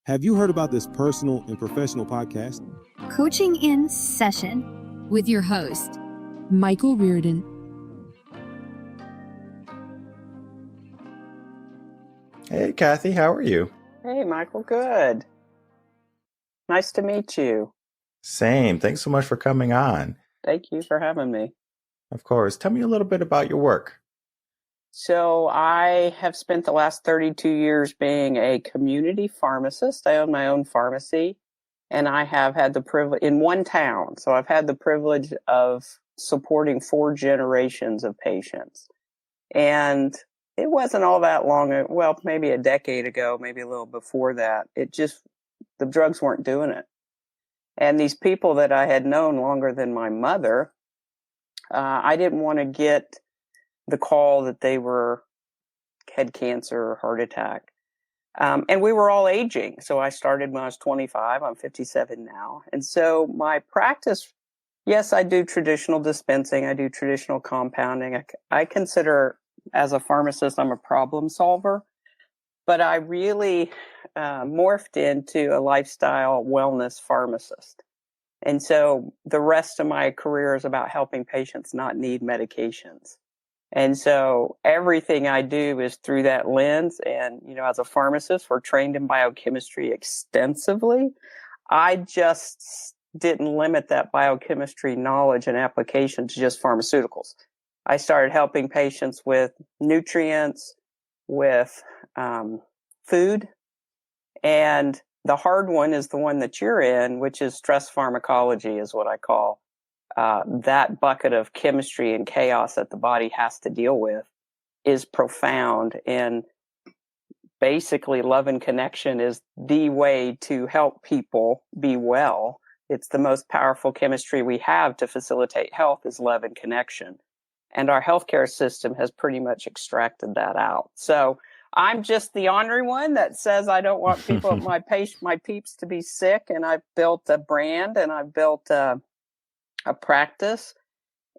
Have you heard about this personal and professional podcast? Coaching in Session with your host, Michael Reardon. Hey, Kathy, how are you? Hey, Michael, good. Nice to meet you. Same. Thanks so much for coming on. Thank you for having me. Of course. Tell me a little bit about your work. So I have spent the last 32 years being a community pharmacist. I own my own pharmacy, and I have had the privilege in one town. So I've had the privilege of supporting 4 generations of patients. And it wasn't all that long, well, maybe a decade ago, maybe a little before that. The drugs weren't doing it. And these people that I had known longer than my mother, I didn't want to get the call that they had cancer or heart attack. And we were all aging. So I started when I was 25. I'm 57 now. And so my practice, yes, I do traditional dispensing. I do traditional compounding. I consider, as a pharmacist, I'm a problem solver. But I really morphed into a lifestyle wellness pharmacist. And so the rest of my career is about helping patients not need medications. And so everything I do is through that lens. And, as a pharmacist, we're trained in biochemistry extensively. I just didn't limit that biochemistry knowledge and application to just pharmaceuticals. I started helping patients with nutrients, with food. And the hard one is the one that you're in, which is stress pharmacology, is what I call that bucket of chemistry and chaos that the body has to deal with is profound. And basically, love and connection is the way to help people be well. It's the most powerful chemistry we have to facilitate health is love and connection. And our healthcare system has pretty much extracted that out. So I'm just the ornery one that says I don't want people, my peeps to be sick. And I've built a brand and I've built a practice.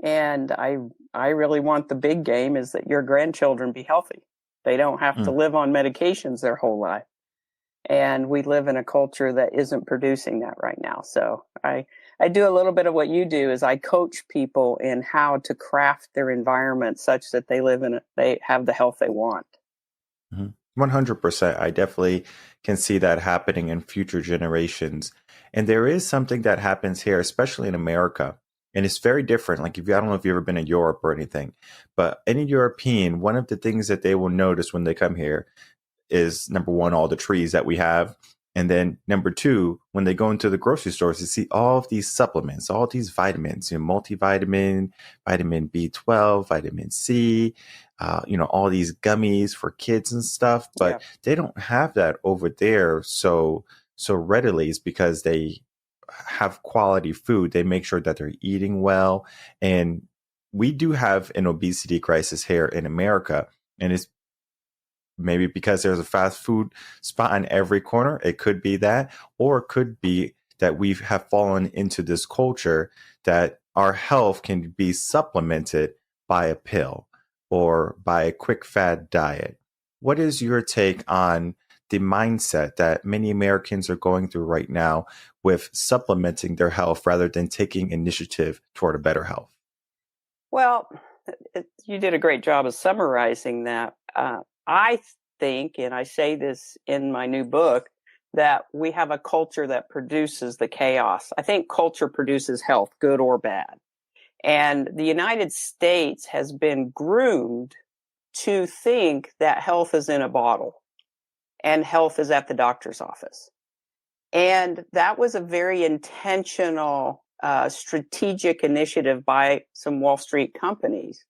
And I really want the big game is that your grandchildren be healthy. They don't have to live on medications their whole life. And we live in a culture that isn't producing that right now. So I do a little bit of what you do is I coach people in how to craft their environment such that they have the health they want. 100%. I definitely can see that happening in future generations. And there is something that happens here, especially in America. And it's very different. Like I don't know if you've ever been in Europe or anything, but any European, one of the things that they will notice when they come here is, number one, all the trees that we have. And then number two, when they go into the grocery stores, you see all of these supplements, all these vitamins, multivitamin, vitamin B12, vitamin C, all these gummies for kids and stuff. But They don't have that over there so readily. It's because they have quality food. They make sure that they're eating well. And we do have an obesity crisis here in America. And it's maybe because there's a fast food spot on every corner. It could be that, or it could be that we have fallen into this culture that our health can be supplemented by a pill or by a quick fad diet. What is your take on the mindset that many Americans are going through right now with supplementing their health rather than taking initiative toward a better health? Well, you did a great job of summarizing that. I think, and I say this in my new book, that we have a culture that produces the chaos. I think culture produces health, good or bad. And the United States has been groomed to think that health is in a bottle and health is at the doctor's office. And that was a very intentional, strategic initiative by some Wall Street companies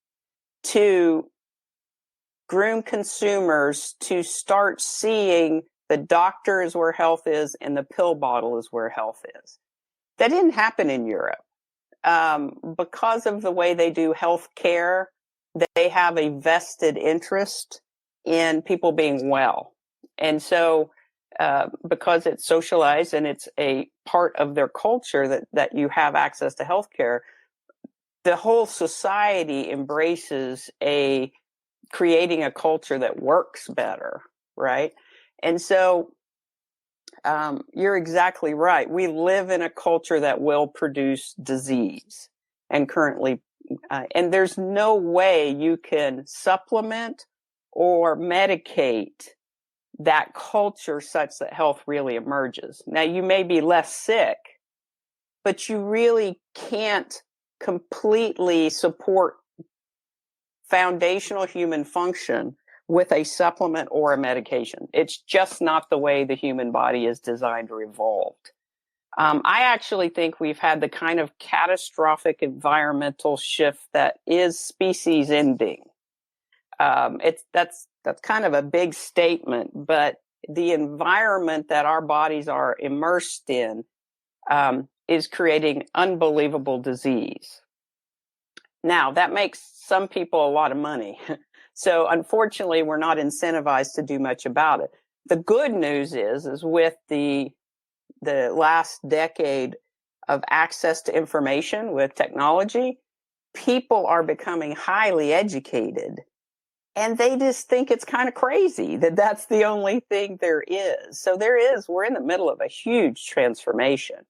to groom consumers to start seeing the doctor is where health is and the pill bottle is where health is. That didn't happen in Europe. Because of the way they do health care, they have a vested interest in people being well. And so because it's socialized and it's a part of their culture that you have access to health care, the whole society embraces creating a culture that works better, right? And so You're exactly right. We live in a culture that will produce disease, and currently, and there's no way you can supplement or medicate that culture such that health really emerges. Now, you may be less sick, but you really can't completely support foundational human function with a supplement or a medication. It's just not the way the human body is designed or evolved. I actually think we've had the kind of catastrophic environmental shift that is species ending. That's kind of a big statement, but the environment that our bodies are immersed in is creating unbelievable disease. Now, that makes some people a lot of money. So unfortunately, we're not incentivized to do much about it. The good news is with the last decade of access to information with technology, people are becoming highly educated. And they just think it's kind of crazy that that's the only thing there is. So we're in the middle of a huge transformation.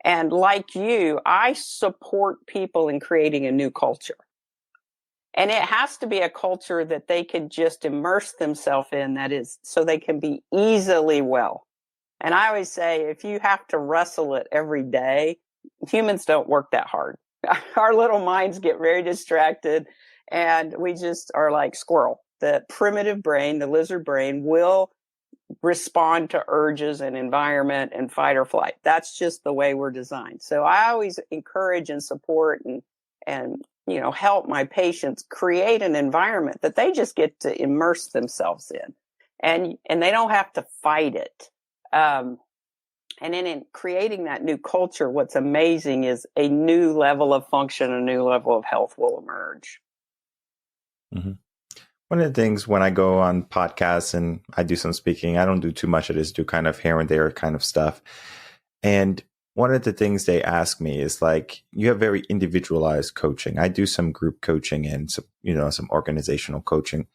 And like you, I support people in creating a new culture. And it has to be a culture that they can just immerse themselves in, that is, so they can be easily well. And I always say, if you have to wrestle it every day, humans don't work that hard. Our little minds get very distracted, and we just are like squirrel. The primitive brain, the lizard brain, will respond to urges and environment and fight or flight. That's just the way we're designed. So I always encourage and support and help my patients create an environment that they just get to immerse themselves in, and they don't have to fight it. And in creating that new culture, what's amazing is a new level of function, a new level of health will emerge. Mm-hmm. One of the things when I go on podcasts and I do some speaking, I don't do too much of this, do kind of here and there kind of stuff. And one of the things they ask me is like, you have very individualized coaching. I do some group coaching and some organizational coaching,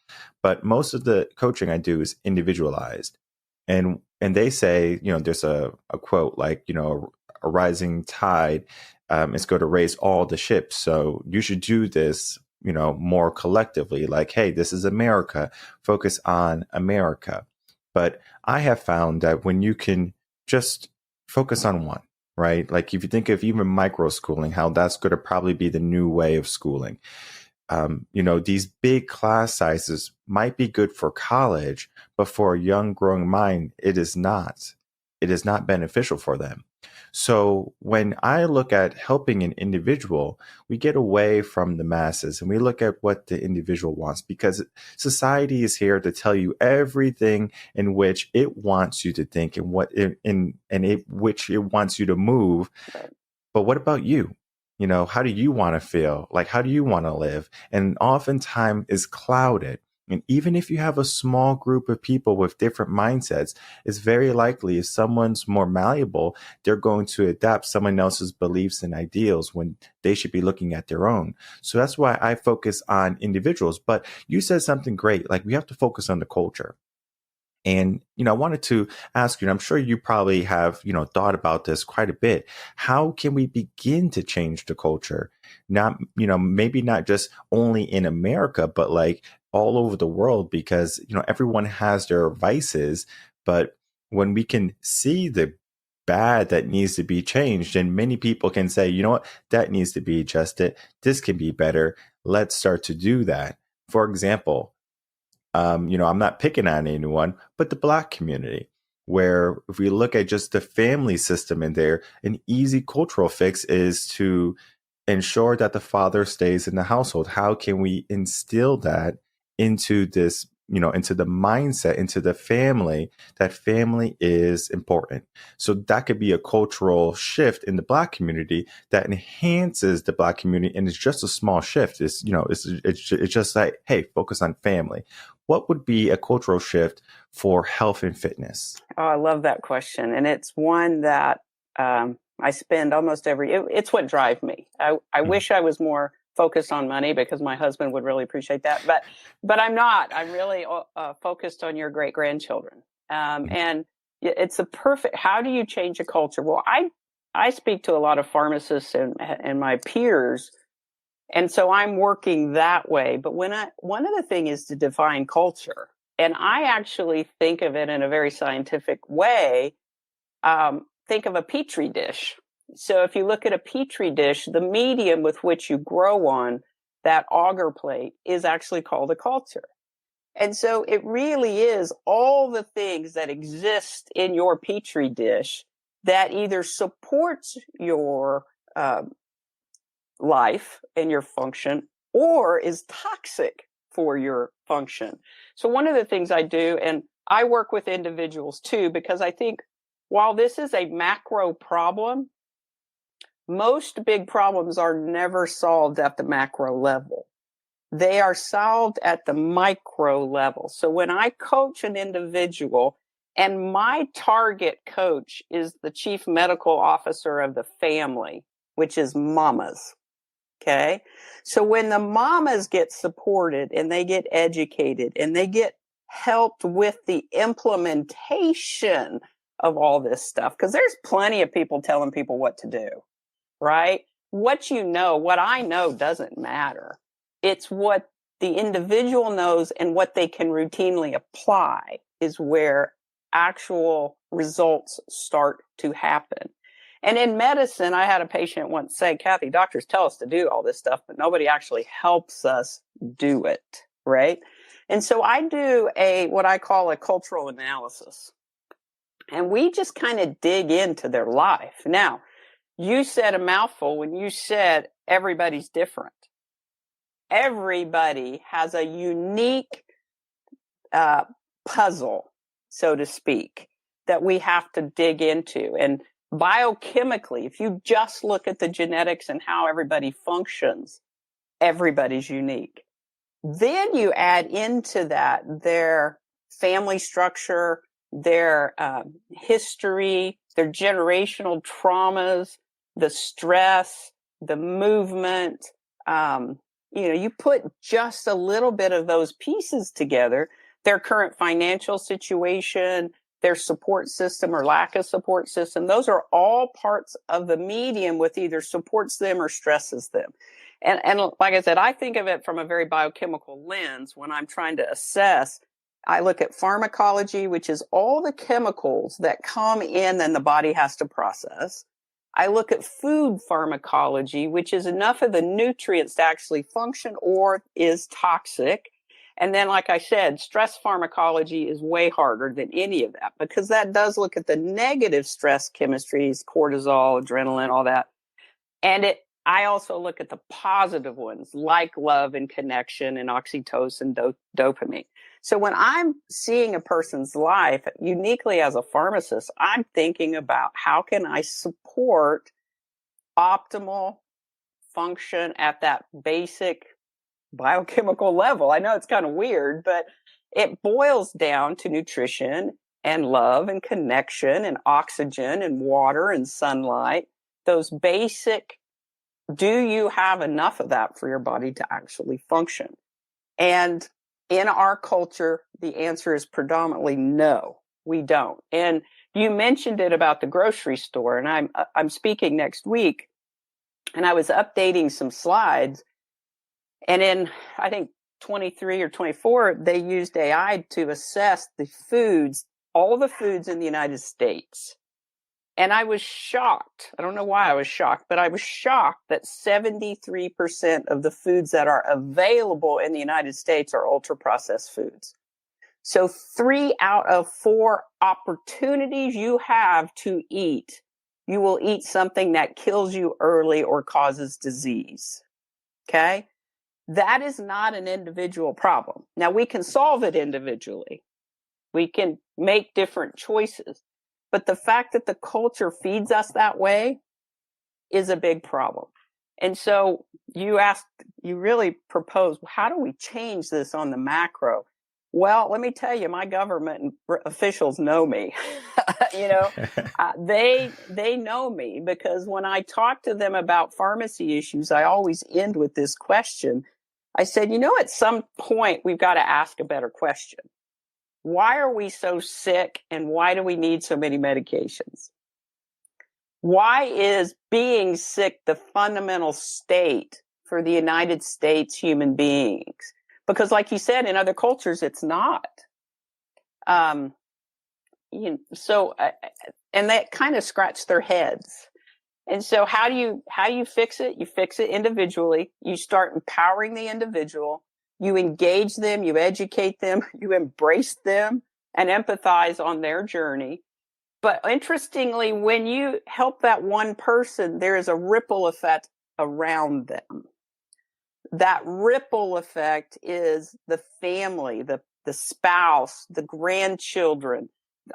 but most of the coaching I do is individualized. And they say, there's a quote like, a rising tide is going to raise all the ships. So you should do this, more collectively, like, hey, this is America, focus on America. But I have found that when you can just focus on one, right? Like if you think of even micro schooling, how that's going to probably be the new way of schooling. These big class sizes might be good for college, but for a young growing mind, it is not. It is not beneficial for them. So when I look at helping an individual, we get away from the masses and we look at what the individual wants, because society is here to tell you everything in which it wants you to think and which it wants you to move. But what about you? How do you want to feel? Like, how do you want to live? And oftentimes is clouded. And even if you have a small group of people with different mindsets, it's very likely if someone's more malleable, they're going to adapt someone else's beliefs and ideals when they should be looking at their own. So that's why I focus on individuals. But you said something great, like we have to focus on the culture. And, I wanted to ask you, and I'm sure you probably have, thought about this quite a bit. How can we begin to change the culture? Not, maybe not just only in America, but like all over the world, because, everyone has their vices. But when we can see the bad that needs to be changed, and many people can say, you know what, that needs to be adjusted. This can be better. Let's start to do that. For example, I'm not picking on anyone, but the Black community, where if we look at just the family system in there, an easy cultural fix is to ensure that the father stays in the household. How can we instill that into this, into the mindset, into the family, that family is important? So that could be a cultural shift in the Black community that enhances the Black community. And it's just a small shift. It's just like, hey, focus on family. What would be a cultural shift for health and fitness? Oh, I love that question. And it's one that I spend almost it's what drives me. I wish I was more focused on money, because my husband would really appreciate that. But I'm not. I'm really focused on your great grandchildren. And it's a perfect, how do you change a culture? Well, I speak to a lot of pharmacists and my peers, and so I'm working that way. But one of the things is to define culture. And I actually think of it in a very scientific way. Think of a petri dish. So if you look at a petri dish, the medium with which you grow on, that agar plate, is actually called a culture. And so it really is all the things that exist in your petri dish that either supports your life and your function, or is toxic for your function. So one of the things I do, and I work with individuals too, because I think while this is a macro problem, most big problems are never solved at the macro level. They are solved at the micro level. So when I coach an individual, and my target coach is the chief medical officer of the family, which is mamas. Okay. So when the mamas get supported and they get educated and they get helped with the implementation of all this stuff, because there's plenty of people telling people what to do, right? What I know doesn't matter. It's what the individual knows and what they can routinely apply is where actual results start to happen. And in medicine, I had a patient once say, Kathy, doctors tell us to do all this stuff, but nobody actually helps us do it, right? And so I do what I call a cultural analysis. And we just kind of dig into their life. Now, you said a mouthful when you said everybody's different. Everybody has a unique puzzle, so to speak, that we have to dig into. And biochemically, if you just look at the genetics and how everybody functions, everybody's unique. Then you add into that their family structure, their history, their generational traumas, the stress, the movement. You put just a little bit of those pieces together, their current financial situation, their support system or lack of support system. Those are all parts of the medium with either supports them or stresses them. And like I said, I think of it from a very biochemical lens when I'm trying to assess. I look at pharmacology, which is all the chemicals that come in and the body has to process. I look at food pharmacology, which is enough of the nutrients to actually function or is toxic. And then, like I said, stress pharmacology is way harder than any of that because that does look at the negative stress chemistries, cortisol, adrenaline, all that. And I also look at the positive ones like love and connection and oxytocin, dopamine. So when I'm seeing a person's life, uniquely as a pharmacist, I'm thinking about how can I support optimal function at that basic biochemical level. I know it's kind of weird, but it boils down to nutrition and love and connection and oxygen and water and sunlight. Those basic, do you have enough of that for your body to actually function? And in our culture, the answer is predominantly no, we don't. And you mentioned it about the grocery store, and I'm speaking next week, and I was updating some slides. And in, I think, 23 or 24, they used AI to assess the foods, all the foods in the United States. And I was shocked. I don't know why I was shocked, but I was shocked that 73% of the foods that are available in the United States are ultra-processed foods. So 3 out of 4 opportunities you have to eat, you will eat something that kills you early or causes disease. Okay? That is not an individual problem. Now, we can solve it individually. We can make different choices. But the fact that the culture feeds us that way is a big problem. And so you really proposed, how do we change this on the macro? Well, let me tell you, my government officials know me. They know me because when I talk to them about pharmacy issues, I always end with this question. I said, at some point we've got to ask a better question. Why are we so sick, and why do we need so many medications? Why is being sick the fundamental state for the United States human beings? Because like you said, in other cultures, it's not. And that kind of scratched their heads. And so how do you fix it? You fix it individually. You start empowering the individual. You engage them, you educate them, you embrace them and empathize on their journey. But interestingly, when you help that one person, there is a ripple effect around them. That ripple effect is the family, the spouse, the grandchildren.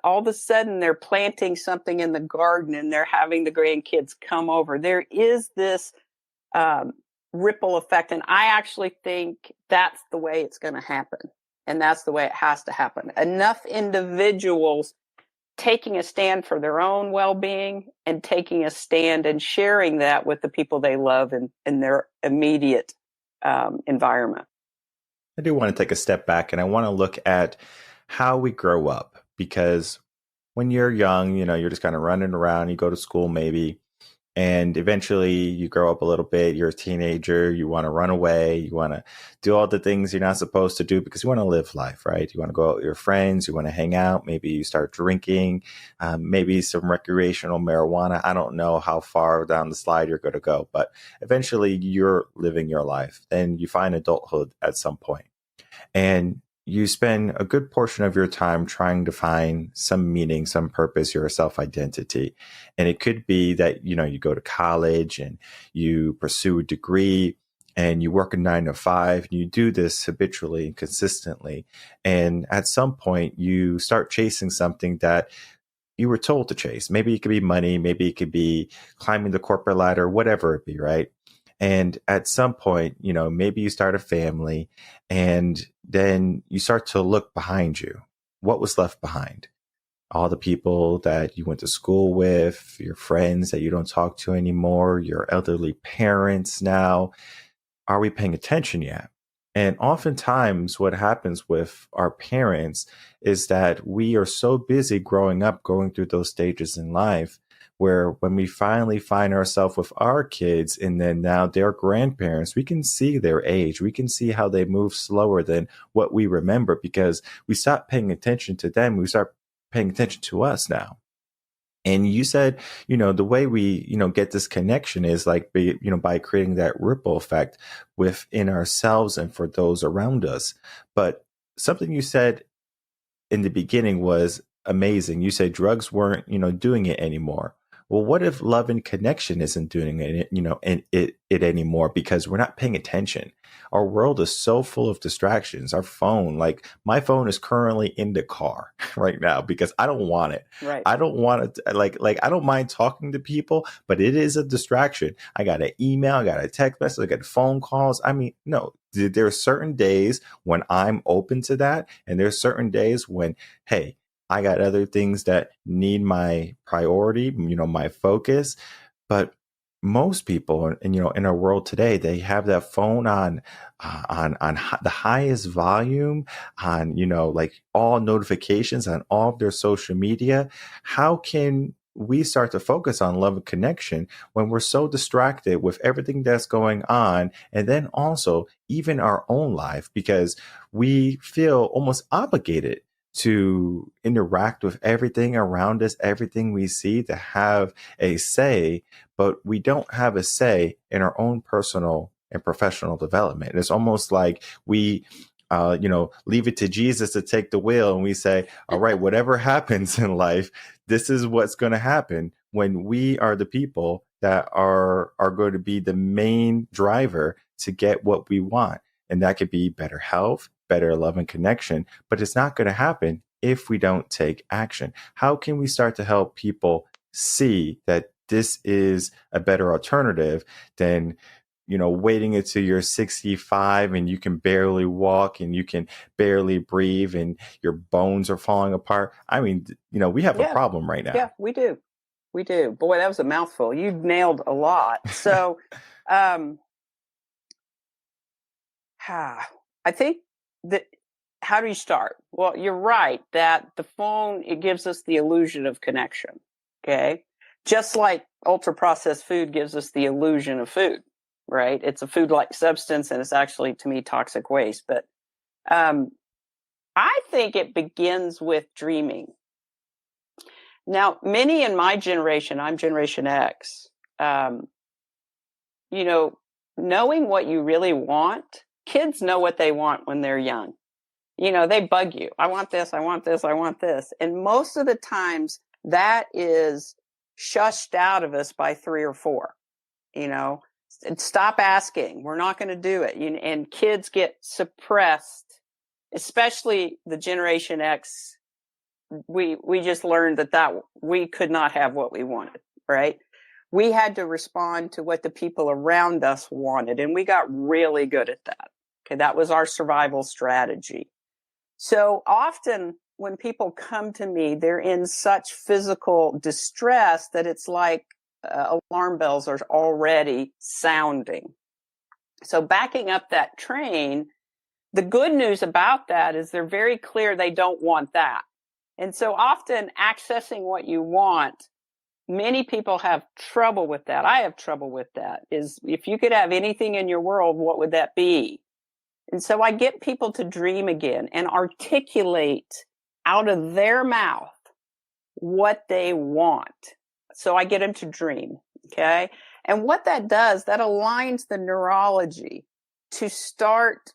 All of a sudden, they're planting something in the garden and they're having the grandkids come over. There is this ripple effect. And I actually think that's the way it's going to happen. And that's the way it has to happen. Enough individuals taking a stand for their own well-being and taking a stand and sharing that with the people they love in their immediate environment. I do want to take a step back, and I want to look at how we grow up, because when you're young, you're just kind of running around, you go to school maybe, and eventually you grow up a little bit, you're a teenager, you want to run away, you want to do all the things you're not supposed to do because you want to live life, right? You want to go out with your friends, you want to hang out, maybe you start drinking, maybe some recreational marijuana. I don't know how far down the slide you're going to go, but eventually you're living your life. Then you find adulthood at some point. And you spend a good portion of your time trying to find some meaning, some purpose, your self-identity. And it could be that, you go to college and you pursue a degree and you work a 9 to 5 and you do this habitually and consistently. And at some point you start chasing something that you were told to chase. Maybe it could be money, maybe it could be climbing the corporate ladder, whatever it be, right? And at some point, maybe you start a family and then you start to look behind you. What was left behind? All the people that you went to school with, your friends that you don't talk to anymore, your elderly parents now. Are we paying attention yet? And oftentimes what happens with our parents is that we are so busy growing up, going through those stages in life, where when we finally find ourselves with our kids and then now their grandparents, we can see their age. We can see how they move slower than what we remember because we stop paying attention to them. We start paying attention to us now. And you said, the way we, get this connection is like, by creating that ripple effect within ourselves and for those around us. But something you said in the beginning was amazing. You said drugs weren't, doing it anymore. Well, what if love and connection isn't doing it, it anymore because we're not paying attention? Our world is so full of distractions. Our phone, like my phone is currently in the car right now because I don't want it. Right. I don't want it. Like I don't mind talking to people, but it is a distraction. I got an email, I got a text message, I got phone calls. I mean, no, there are certain days when I'm open to that. And there's certain days when, hey, I got other things that need my priority, my focus. But most people, in our world today, they have that phone on the highest volume, on, like all notifications on all of their social media. How can we start to focus on love and connection when we're so distracted with everything that's going on? And then also even our own life, because we feel almost obligated to interact with everything around us, everything we see, to have a say, but we don't have a say in our own personal and professional development. It's almost like we, leave it to Jesus to take the wheel, and we say, all right, whatever happens in life, this is what's going to happen, when we are the people that are going to be the main driver to get what we want. And that could be better health, better love and connection, but it's not going to happen if we don't take action. How can we start to help people see that this is a better alternative than, waiting until you're 65 and you can barely walk and you can barely breathe and your bones are falling apart? I mean, we have a problem right now. Yeah, we do. We do. Boy, that was a mouthful. You nailed a lot. So, I think that how do you start? Well, you're right that the phone, it gives us the illusion of connection. Okay. Just like ultra processed food gives us the illusion of food, right? It's a food like substance and it's actually, to me, toxic waste. But I think it begins with dreaming. Now, many in my generation, I'm Generation X, knowing what you really want, kids know what they want when they're young. They bug you. I want this, I want this, I want this. And most of the times that is shushed out of us by 3 or 4. Stop asking. We're not going to do it. And kids get suppressed, especially the Generation X. We just learned that we could not have what we wanted, right? We had to respond to what the people around us wanted, and we got really good at that. Okay, that was our survival strategy. So often when people come to me, they're in such physical distress that it's like alarm bells are already sounding. So backing up that train, the good news about that is they're very clear they don't want that. And so often accessing what you want, many people have trouble with that. I have trouble with that. Is if you could have anything in your world, what would that be? And so I get people to dream again and articulate out of their mouth what they want. So I get them to dream. Okay. And what that does, that aligns the neurology to start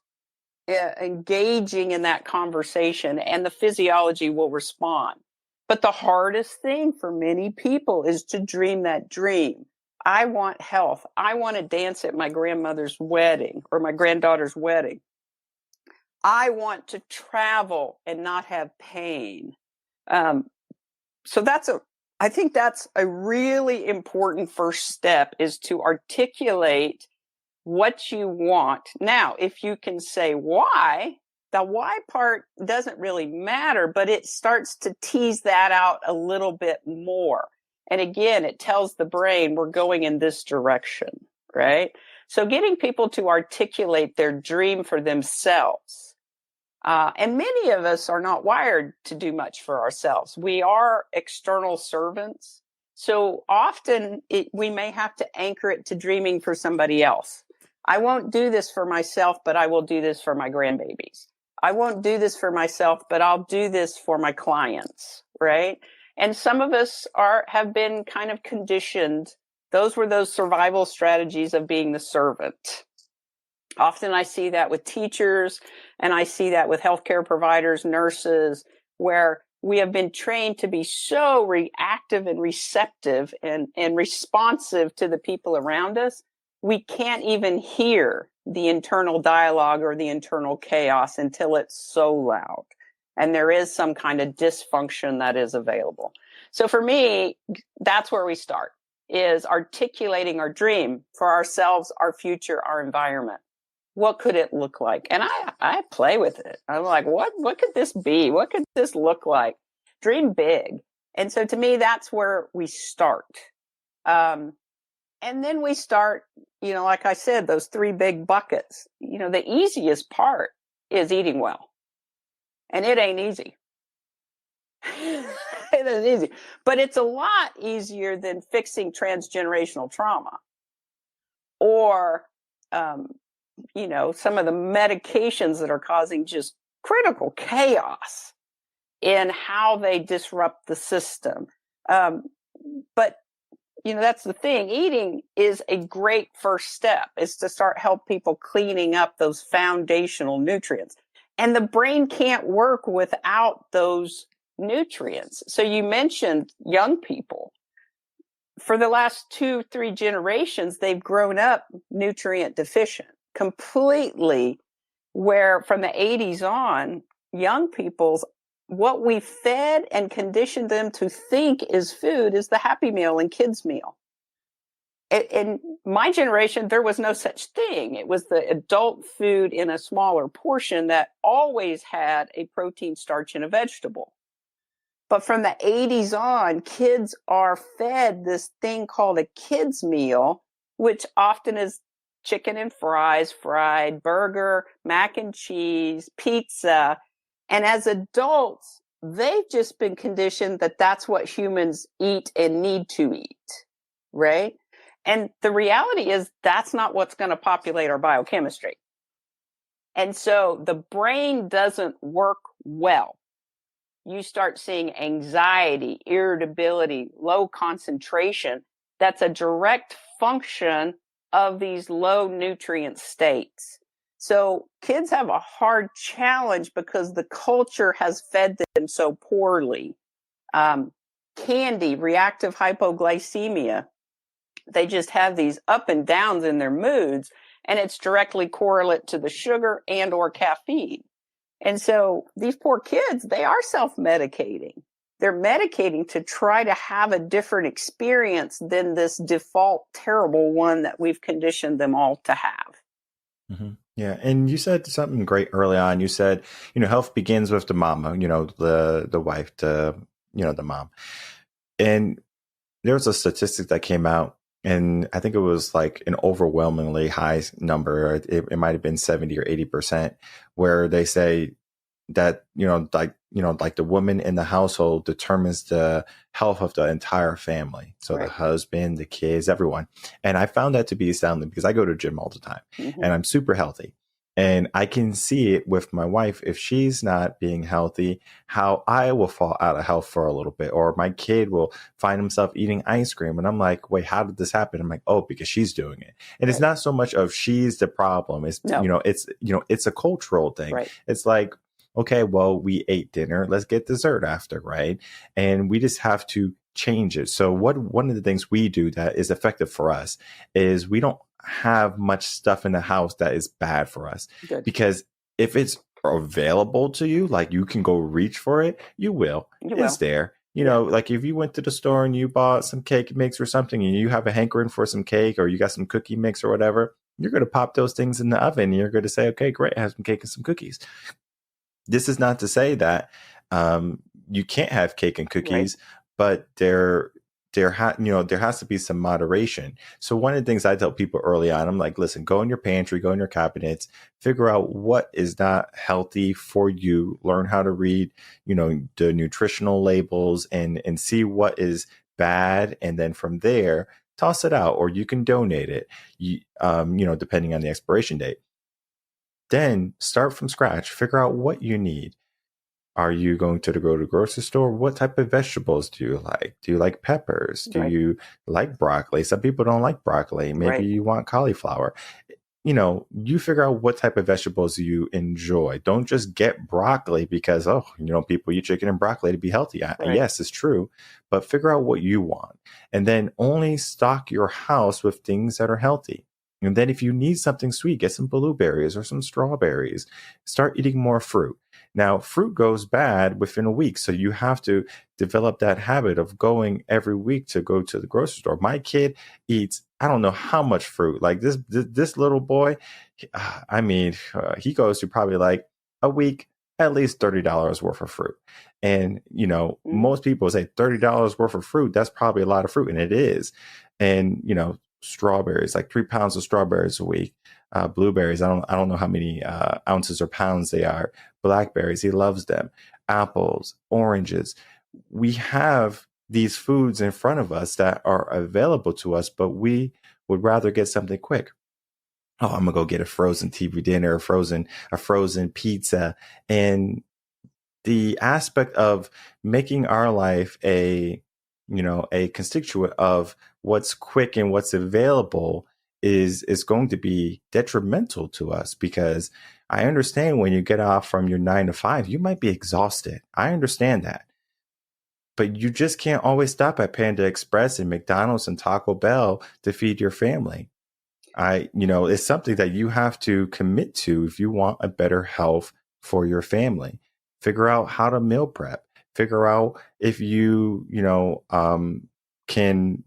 engaging in that conversation, and the physiology will respond. But the hardest thing for many people is to dream that dream. I want health. I want to dance at my grandmother's wedding or my granddaughter's wedding. I want to travel and not have pain. So I think that's a really important first step, is to articulate what you want. Now, if you can say why, the why part doesn't really matter, but it starts to tease that out a little bit more. And again, it tells the brain we're going in this direction, right? So getting people to articulate their dream for themselves. And many of us are not wired to do much for ourselves. We are external servants. So often we may have to anchor it to dreaming for somebody else. I won't do this for myself, but I will do this for my grandbabies. I won't do this for myself, but I'll do this for my clients, right? And some of us have been kind of conditioned. Those were those survival strategies of being the servant. Often I see that with teachers, and I see that with healthcare providers, nurses, where we have been trained to be so reactive and receptive and responsive to the people around us. We can't even hear the internal dialogue or the internal chaos until it's so loud. And there is some kind of dysfunction that is available. So for me, that's where we start, is articulating our dream for ourselves, our future, our environment. What could it look like? And I play with it. I'm like, what could this be? What could this look like? Dream big. And so to me, that's where we start. And then we start, like I said, those 3 big buckets. The easiest part is eating well. And it ain't easy. It isn't easy. But it's a lot easier than fixing transgenerational trauma. Or, some of the medications that are causing just critical chaos in how they disrupt the system. But that's the thing. Eating is a great first step, is to start help people cleaning up those foundational nutrients. And the brain can't work without those nutrients. So you mentioned young people. For the last 2-3 generations, they've grown up nutrient deficient completely, where from the 80s on, young people's, what we fed and conditioned them to think is food is the Happy Meal and kids meal. In my generation, there was no such thing. It was the adult food in a smaller portion that always had a protein, starch, and a vegetable. But from the 80s on, kids are fed this thing called a kids meal, which often is chicken and fries, fried burger, mac and cheese, pizza. And as adults, they've just been conditioned that that's what humans eat and need to eat, right? And the reality is that's not what's going to populate our biochemistry. And so the brain doesn't work well. You start seeing anxiety, irritability, low concentration. That's a direct function of these low nutrient states. So kids have a hard challenge because the culture has fed them so poorly. Candy, reactive hypoglycemia. They just have these up and downs in their moods, and it's directly correlate to the sugar and or caffeine. And so these poor kids, they are self-medicating. They're medicating to try to have a different experience than this default terrible one that we've conditioned them all to have. Mm-hmm. Yeah. And you said something great early on. You said, health begins with the mama, the wife, the mom. And there was a statistic that came out, and I think it was like an overwhelmingly high number. It might have been 70 or 80%, where they say that, like the woman in the household determines the health of the entire family. So right. The husband, the kids, everyone. And I found that to be astounding because I go to the gym all the time and I'm super healthy. And I can see it with my wife. If she's not being healthy, how I will fall out of health for a little bit, or my kid will find himself eating ice cream. And I'm like, wait, how did this happen? I'm like, oh, because she's doing it. And It's not so much of she's the problem. It's, it's a cultural thing. Right. It's like, okay, well, we ate dinner. Let's get dessert after, right? And we just have to change it. So one of the things we do that is effective for us is we don't have much stuff in the house that is bad for us. Good. Because if it's available to you, like you can go reach for it, you will. It's there. Like if you went to the store and you bought some cake mix or something and you have a hankering for some cake, or you got some cookie mix or whatever, you're going to pop those things in the oven and you're going to say, okay, great, I have some cake and some cookies. This is not to say that you can't have cake and cookies, but there has to be some moderation. So one of the things I tell people early on, I'm like, listen, go in your pantry, go in your cabinets, figure out what is not healthy for you, learn how to read, the nutritional labels and see what is bad. And then from there, toss it out, or you can donate it, depending on the expiration date. Then start from scratch, figure out what you need. Are you going to go to the grocery store? What type of vegetables do you like? Do you like peppers? Do you like broccoli? Some people don't like broccoli. Maybe you want cauliflower. You figure out what type of vegetables you enjoy. Don't just get broccoli because, people eat chicken and broccoli to be healthy. Yes, it's true. But figure out what you want. And then only stock your house with things that are healthy. And then if you need something sweet, get some blueberries or some strawberries. Start eating more fruit. Now, fruit goes bad within a week. So you have to develop that habit of going every week to go to the grocery store. My kid eats, I don't know how much fruit. Like this little boy, he goes to probably like a week, at least $30 worth of fruit. And, most people say $30 worth of fruit, that's probably a lot of fruit. And it is. And, strawberries, like 3 pounds of strawberries a week. Blueberries, I don't know how many ounces or pounds they are. Blackberries, he loves them. Apples, oranges. We have these foods in front of us that are available to us, but we would rather get something quick. Oh, I'm gonna go get a frozen TV dinner, a frozen pizza. And the aspect of making our life a constituent of what's quick and what's available is going to be detrimental to us, because I understand when you get off from your 9 to 5, you might be exhausted. I understand that. But you just can't always stop at Panda Express and McDonald's and Taco Bell to feed your family. It's something that you have to commit to if you want a better health for your family. Figure out how to meal prep. Figure out if you, can,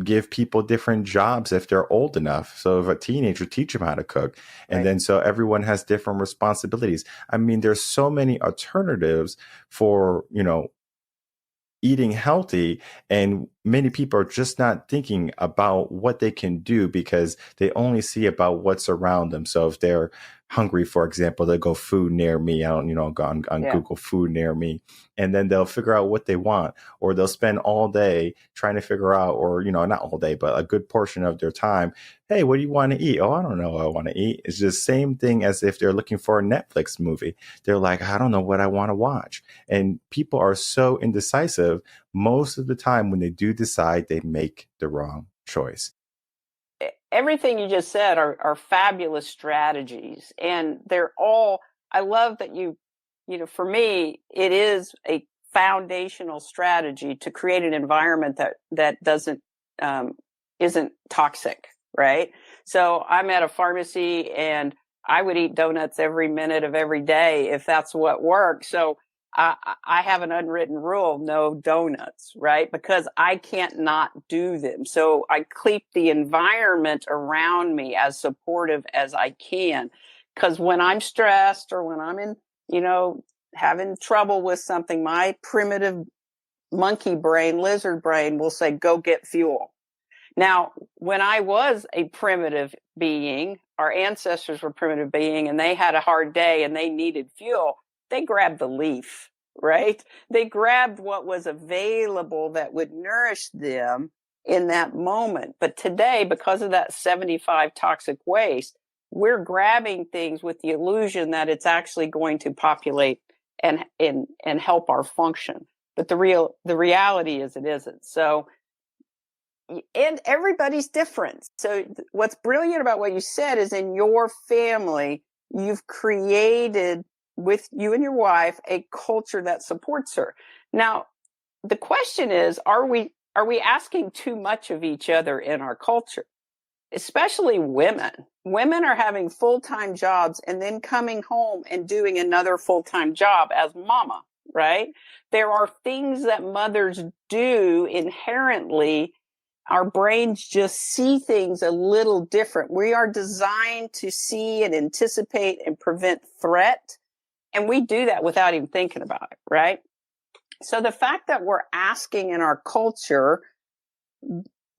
give people different jobs if they're old enough. So if a teenager, teach them how to cook. And then so everyone has different responsibilities. I mean, there's so many alternatives for, eating healthy, and many people are just not thinking about what they can do because they only see about what's around them. So if they're hungry, for example, they'll go food near me. I don't, go on Yeah. Google food near me, and then they'll figure out what they want, or they'll spend all day trying to figure out, or, not all day, but a good portion of their time. Hey, what do you want to eat? Oh, I don't know what I want to eat. It's just same thing as if they're looking for a Netflix movie. They're like, I don't know what I want to watch. And people are so indecisive. Most of the time when they do decide, they make the wrong choice. Everything you just said are fabulous strategies, and I love that for me, it is a foundational strategy to create an environment that isn't toxic, right? So I'm at a pharmacy and I would eat donuts every minute of every day if that's what works. So I have an unwritten rule, no donuts, right? Because I can't not do them. So I keep the environment around me as supportive as I can. Because when I'm stressed or when I'm in, having trouble with something, my primitive monkey brain, lizard brain will say, go get fuel. Now, when I was a primitive being, our ancestors were primitive being, and they had a hard day and they needed fuel, they grabbed the leaf, right? They grabbed what was available that would nourish them in that moment. But today, because of that 75 toxic waste, we're grabbing things with the illusion that it's actually going to populate and help our function. But the reality is it isn't. So, and everybody's different. So what's brilliant about what you said is in your family, you've created with you and your wife a culture that supports her. Now, the question is, are we asking too much of each other in our culture? Especially women. Women are having full-time jobs and then coming home and doing another full-time job as mama, right? There are things that mothers do inherently. Our brains just see things a little different. We are designed to see and anticipate and prevent threat. And we do that without even thinking about it, right? So the fact that we're asking in our culture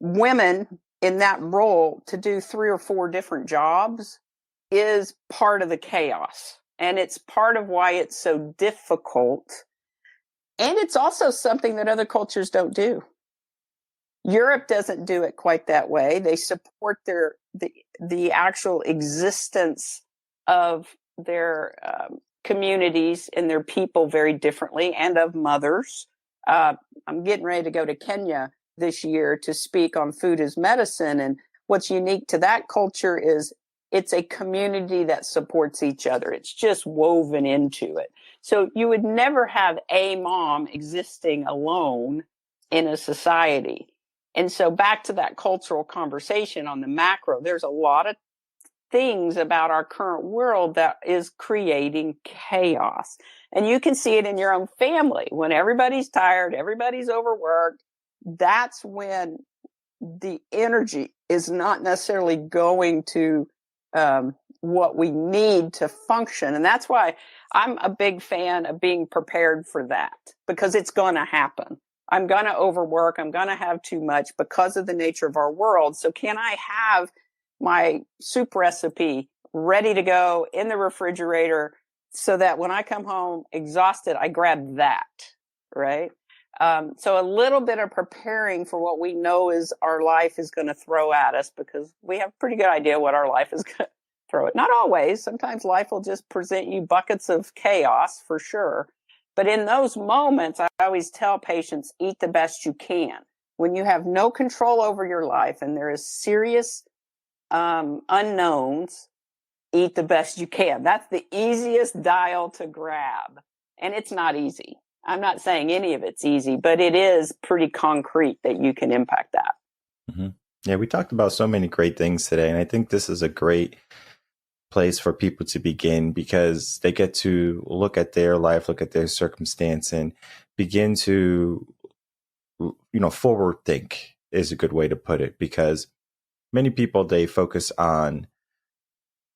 women in that role to do 3 or 4 different jobs is part of the chaos. And it's part of why it's so difficult. And it's also something that other cultures don't do. Europe doesn't do it quite that way. They support the actual existence of their communities and their people very differently, and of mothers. I'm getting ready to go to Kenya this year to speak on food as medicine. And what's unique to that culture is it's a community that supports each other. It's just woven into it. So you would never have a mom existing alone in a society. And so back to that cultural conversation on the macro, there's a lot of things about our current world that is creating chaos. And you can see it in your own family. When everybody's tired, everybody's overworked, that's when the energy is not necessarily going to what we need to function. And that's why I'm a big fan of being prepared for that, because it's going to happen. I'm going to overwork. I'm going to have too much because of the nature of our world. So can I have my soup recipe ready to go in the refrigerator so that when I come home exhausted, I grab that, right? So a little bit of preparing for what we know is our life is going to throw at us, because we have a pretty good idea what our life is going to throw at. Not always. Sometimes life will just present you buckets of chaos, for sure. But in those moments, I always tell patients, eat the best you can. When you have no control over your life and there is serious unknowns, eat the best you can. That's the easiest dial to grab. And it's not easy. I'm not saying any of it's easy, but it is pretty concrete that you can impact that. Mm-hmm. Yeah, we talked about so many great things today. And I think this is a great place for people to begin, because they get to look at their life, look at their circumstance, and begin to, forward think is a good way to put it, because many people, they focus on,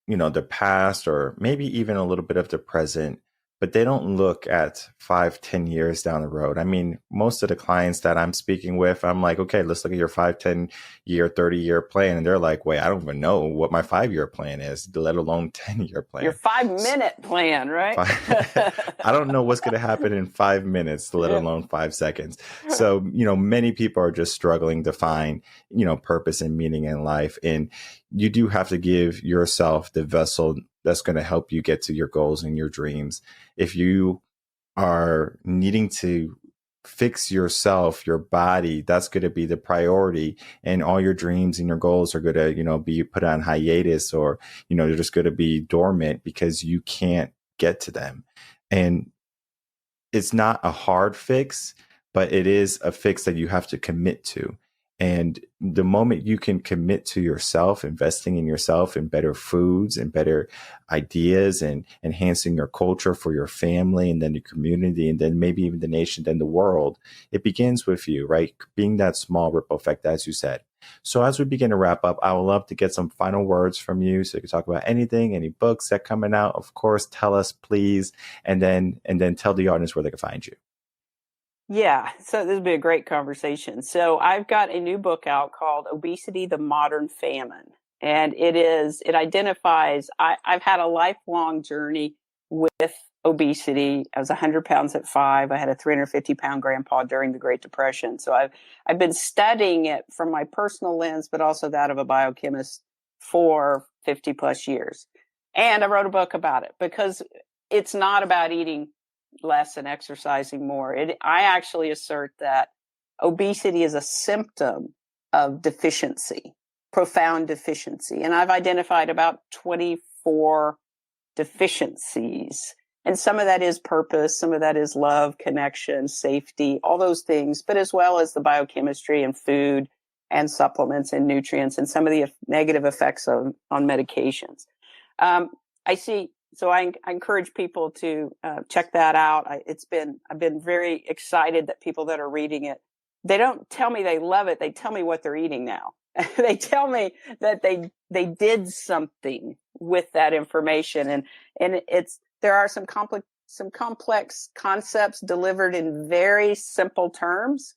the past, or maybe even a little bit of the present, but they don't look at 5, 10 years down the road. I mean, most of the clients that I'm speaking with, I'm like, okay, let's look at your 5, 10 year, 30-year plan. And they're like, wait, I don't even know what my 5-year plan is, let alone 10-year plan. Your 5-minute plan, right? I don't know what's going to happen in 5 minutes, let alone 5 seconds. So, many people are just struggling to find, purpose and meaning in life. And you do have to give yourself the vessel that's going to help you get to your goals and your dreams. If you are needing to fix yourself, your body, that's going to be the priority. And all your dreams and your goals are going to, be put on hiatus, or, they're just going to be dormant because you can't get to them. And it's not a hard fix, but it is a fix that you have to commit to. And the moment you can commit to yourself, investing in yourself and better foods and better ideas and enhancing your culture for your family and then the community and then maybe even the nation, then the world, it begins with you, right? Being that small ripple effect, as you said. So as we begin to wrap up, I would love to get some final words from you. So you can talk about anything, any books that are coming out, of course, tell us, please. And then tell the audience where they can find you. Yeah, so this would be a great conversation. So I've got a new book out called Obesity, the Modern Famine. And it identifies, I've had a lifelong journey with obesity. I was 100 pounds at 5. I had a 350-pound grandpa during the Great Depression. So I've been studying it from my personal lens, but also that of a biochemist for 50 plus years. And I wrote a book about it because it's not about eating less and exercising more. I actually assert that obesity is a symptom of deficiency, profound deficiency. And I've identified about 24 deficiencies. And some of that is purpose, some of that is love, connection, safety, all those things, but as well as the biochemistry and food and supplements and nutrients and some of the negative effects on medications. So I encourage people to check that out. I've been very excited that people that are reading it, they don't tell me they love it. They tell me what they're eating now. They tell me that they did something with that information, and there are some complex concepts delivered in very simple terms,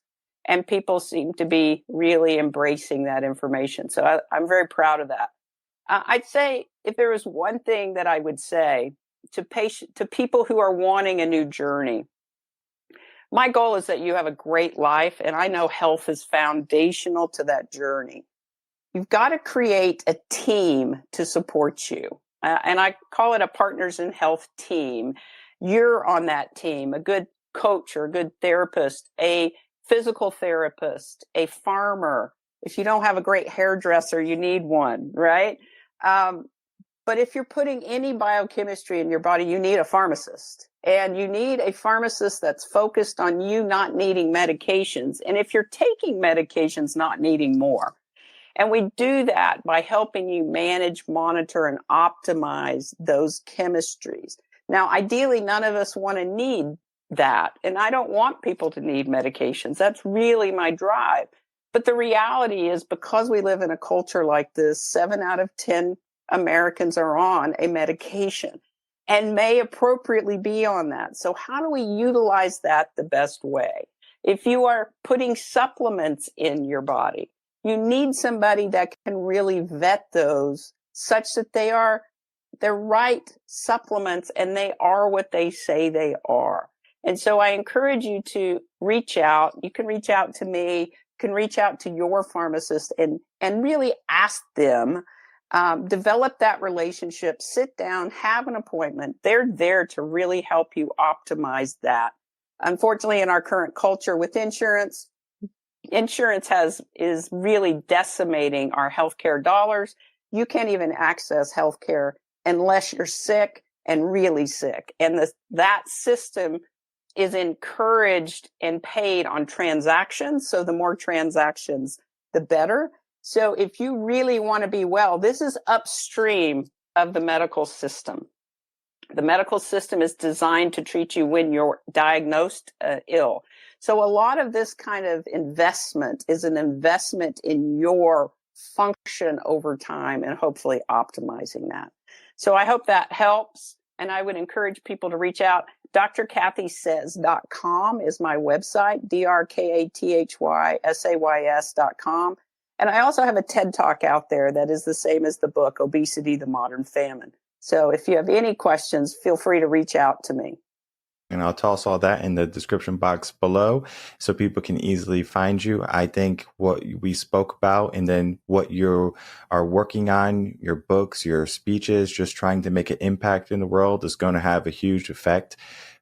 and people seem to be really embracing that information. So I'm very proud of that. I'd say if there was one thing that I would say to people who are wanting a new journey, my goal is that you have a great life, and I know health is foundational to that journey. You've got to create a team to support you, and I call it a Partners in Health team. You're on that team, a good coach or a good therapist, a physical therapist, a farmer. If you don't have a great hairdresser, you need one, right? But if you're putting any biochemistry in your body, you need a pharmacist. And you need a pharmacist that's focused on you not needing medications. And if you're taking medications, not needing more. And we do that by helping you manage, monitor, and optimize those chemistries. Now, ideally, none of us want to need that. And I don't want people to need medications. That's really my drive. But the reality is, because we live in a culture like this, 7 out of 10 Americans are on a medication and may appropriately be on that. So how do we utilize that the best way? If you are putting supplements in your body, you need somebody that can really vet those such that they're right supplements and they are what they say they are. And so I encourage you to reach out. You can reach out to me, can reach out to your pharmacist and really ask them, develop that relationship, sit down, have an appointment. They're there to really help you optimize that. Unfortunately, in our current culture with insurance is really decimating our healthcare dollars. You can't even access healthcare unless you're sick and really sick. And that system is encouraged and paid on transactions. So the more transactions, the better. So if you really want to be well, this is upstream of the medical system. The medical system is designed to treat you when you're diagnosed ill. So a lot of this kind of investment is an investment in your function over time and hopefully optimizing that. So I hope that helps. And I would encourage people to reach out. DrKathySays.com is my website, DrKathySays.com. And I also have a TED Talk out there that is the same as the book, Obesity, the Modern Famine. So if you have any questions, feel free to reach out to me. And I'll toss all that in the description box below so people can easily find you. I think what we spoke about and then what you are working on, your books, your speeches, just trying to make an impact in the world is going to have a huge effect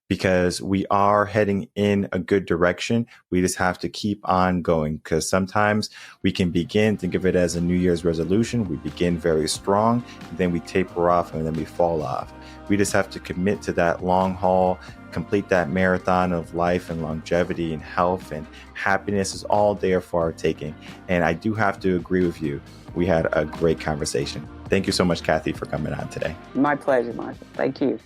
because we are heading in a good direction. We just have to keep on going because sometimes we can think of it as a New Year's resolution. We begin very strong, and then we taper off and then we fall off. We just have to commit to that long haul, complete that marathon of life and longevity and health and happiness is all there for our taking. And I do have to agree with you. We had a great conversation. Thank you so much, Kathy, for coming on today. My pleasure, Michael. Thank you.